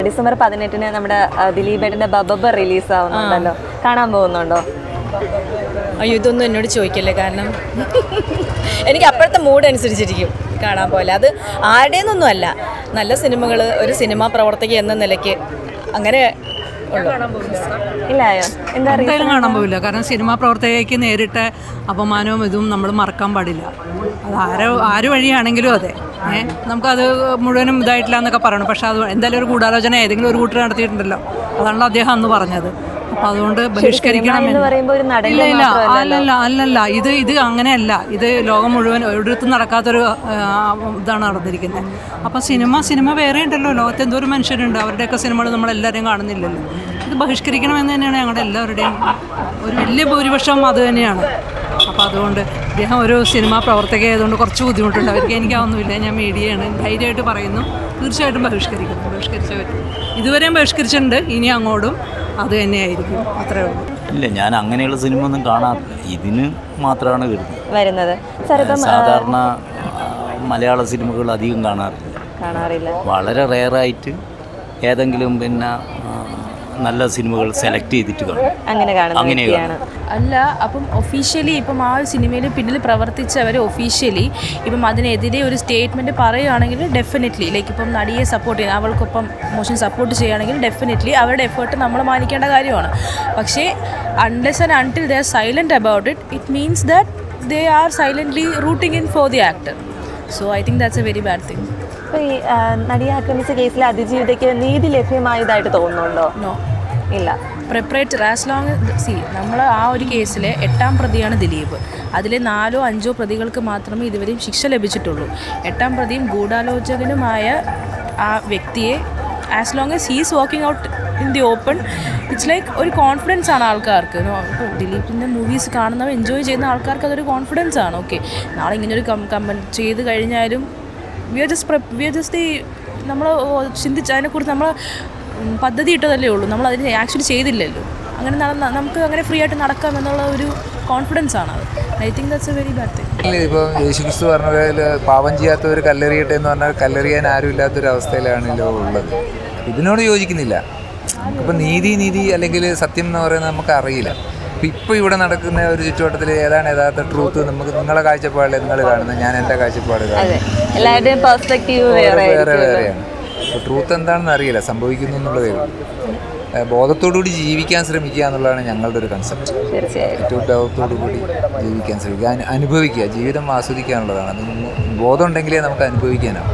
December 18-ന് നമ്മുടെ ദിലീപേട്ടൻ്റെ Babbar release ആവുന്നുണ്ടല്ലോ, കാണാൻ പോകുന്നുണ്ടോ? അയ്യോ, ഇതൊന്നും എന്നോട് ചോദിക്കല്ലേ, കാരണം എനിക്ക് അപ്പോഴത്തെ മൂഡ് അനുസരിച്ചിരിക്കും കാണാൻ പോലെ. അത് ആരുടേന്നൊന്നും അല്ല, നല്ല സിനിമകൾ ഒരു സിനിമാ പ്രവർത്തക എന്ന നിലയ്ക്ക് അങ്ങനെ ഇല്ലായോ? എന്തായാലും കാണാൻ പോവില്ല. കാരണം സിനിമാ പ്രവർത്തകയ്ക്ക് നേരിട്ട അപമാനവും ഇതും നമ്മൾ മറക്കാൻ പാടില്ല. അത് ആര് വഴിയാണെങ്കിലും അതെ, നമുക്കത് മുഴുവനും ഇതായിട്ടില്ല എന്നൊക്കെ പറയണം. പക്ഷെ അത് എന്തായാലും ഒരു ഗൂഢാലോചന ഏതെങ്കിലും ഒരു കൂട്ടർ നടത്തിയിട്ടുണ്ടല്ലോ, അതാണല്ലോ അദ്ദേഹം അന്ന് പറഞ്ഞത്. അപ്പം അതുകൊണ്ട് ബഹിഷ്കരിക്കണം. അല്ലല്ല, ഇത് അങ്ങനെയല്ല. ഇത് ലോകം മുഴുവൻ ഒരിടത്തും നടക്കാത്തൊരു ഇതാണ് നടന്നിരിക്കുന്നത്. അപ്പം സിനിമ വേറെ ഉണ്ടല്ലോ, ലോകത്ത് എന്തോരം മനുഷ്യരുണ്ട്, അവരുടെയൊക്കെ സിനിമകൾ നമ്മളെല്ലാവരെയും കാണുന്നില്ലല്ലോ. ഇത് ബഹിഷ്കരിക്കണമെന്ന് തന്നെയാണ് ഞങ്ങളുടെ എല്ലാവരുടെയും ഒരു വലിയ ഭൂരിപക്ഷം അത് തന്നെയാണ്. അപ്പോൾ അതുകൊണ്ട് അദ്ദേഹം ഒരു സിനിമാ പ്രവർത്തകയായതുകൊണ്ട് കുറച്ച് ബുദ്ധിമുട്ടുണ്ട് അവർക്ക്. എനിക്കാവുന്നില്ല, ഞാൻ മീഡിയയാണ്, ധൈര്യമായിട്ട് പറയുന്നു, തീർച്ചയായിട്ടും ബഹിഷ്കരിച്ചേ പറ്റും. ഇതുവരെയും ബഹിഷ്കരിച്ചിട്ടുണ്ട്, ഇനി അങ്ങോട്ടും അത് തന്നെയായിരിക്കും. അത്രേ ഉള്ളൂ. ഇല്ല, ഞാൻ അങ്ങനെയുള്ള സിനിമ ഒന്നും കാണാറില്ല. ഇതിന് മാത്രമാണ് വരുന്നത്. സാധാരണ മലയാള സിനിമകൾ അധികം കാണാറില്ല. വളരെ റെയറായിട്ട് ഏതെങ്കിലും പിന്നെ നല്ല സിനിമകൾ സെലക്ട് ചെയ്തിട്ട് അങ്ങനെ അല്ല. അപ്പം ഒഫീഷ്യലി ഇപ്പം ആ ഒരു സിനിമയിൽ പിന്നിൽ പ്രവർത്തിച്ചവർ ഒഫീഷ്യലി ഇപ്പം അതിനെതിരെ ഒരു സ്റ്റേറ്റ്മെൻറ്റ് പറയുകയാണെങ്കിൽ ഡെഫിനറ്റ്ലി ലൈക്ക് ഇപ്പം നടിയെ സപ്പോർട്ട് ചെയ്യുക, അവൾക്കൊപ്പം മോഷൻ സപ്പോർട്ട് ചെയ്യുകയാണെങ്കിൽ ഡെഫിനറ്റ്ലി അവരുടെ എഫേർട്ട് നമ്മൾ മാനിക്കേണ്ട കാര്യമാണ്. പക്ഷേ unless and until they are silent about it means that they are silently rooting in for the actor. So I think that's A very bad thing. ഇപ്പോൾ ഈ നടിയെ ആക്രമിച്ച കേസിൽ അതിജീവിതയ്ക്ക് നീതി ലഭ്യമായതായിട്ട് തോന്നുന്നുണ്ടോ? നോ, ഇല്ല. പ്രിപ്പറേറ്റർ ആസ് ലോങ് നമ്മൾ ആ ഒരു കേസിലെ 8ാം പ്രതിയാണ് ദിലീപ്. അതിലെ 4ഓ 5ഓ പ്രതികൾക്ക് മാത്രമേ ഇതുവരെയും ശിക്ഷ ലഭിച്ചിട്ടുള്ളൂ. 8ാം പ്രതിയും ഗൂഢാലോചകനുമായ ആ വ്യക്തിയെ as long as he's walking out in the open, it's like ഒരു കോൺഫിഡൻസ് ആണ് ആൾക്കാർക്ക്. ഇപ്പോൾ ദിലീപിൻ്റെ മൂവീസ് കാണുന്നവർ എൻജോയ് ചെയ്യുന്ന ആൾക്കാർക്ക് അതൊരു കോൺഫിഡൻസ് ആണ്. ഓക്കെ, നാളെ ഇങ്ങനൊരു കമൻറ്റ് ചെയ്ത് കഴിഞ്ഞാലും വി ആർ ജസ്റ്റ് നമ്മൾ ചിന്തിച്ച് അതിനെക്കുറിച്ച് നമ്മൾ പദ്ധതി ഇട്ടതല്ലേ ഉള്ളൂ, നമ്മൾ അതിന് ആക്ച്വലി ചെയ്തില്ലല്ലോ. അങ്ങനെ നമുക്ക് അങ്ങനെ ഫ്രീ ആയിട്ട് നടക്കാം എന്നുള്ള ഒരു കോൺഫിഡൻസ് ആണ് അത്. I think that's A very bad thing. ഇപ്പോൾ യേശുക്രിസ്തു പറഞ്ഞ പോലെ പാപം ചെയ്യാത്തവർ കല്ലെറിയട്ടെ എന്ന് പറഞ്ഞാൽ കല്ലെറിയാൻ ആരും ഇല്ലാത്തൊരവസ്ഥയിലാണല്ലോ ഉള്ളത്. ഇതിനോട് യോജിക്കുന്നില്ല. നമുക്കിപ്പോൾ നീതി അല്ലെങ്കിൽ സത്യം എന്ന് പറയുന്നത് നമുക്ക് അറിയില്ല. ഇപ്പോൾ ഇവിടെ നടക്കുന്ന ഒരു ചുറ്റുവട്ടത്തിൽ ഏതാണ് യഥാർത്ഥ ട്രൂത്ത് നമുക്ക് നിങ്ങളെ കാഴ്ചപ്പാടിൽ നിങ്ങൾ കാണുന്നത്, ഞാൻ എൻ്റെ കാഴ്ചപ്പാട് വേറെയാണ്. അപ്പോൾ ട്രൂത്ത് എന്താണെന്ന് അറിയില്ല, സംഭവിക്കുന്നു എന്നുള്ളതേ ഉള്ളൂ. ബോധത്തോടുകൂടി ജീവിക്കാൻ ശ്രമിക്കുക എന്നുള്ളതാണ് ഞങ്ങളുടെ ഒരു കൺസെപ്റ്റ്. ഏറ്റവും ബോധത്തോടുകൂടി ജീവിക്കാൻ ശ്രമിക്കുക, അനുഭവിക്കുക, ജീവിതം ആസ്വദിക്കുക എന്നുള്ളതാണ്. അത് ബോധം ഉണ്ടെങ്കിലേ നമുക്ക് അനുഭവിക്കാനാവും.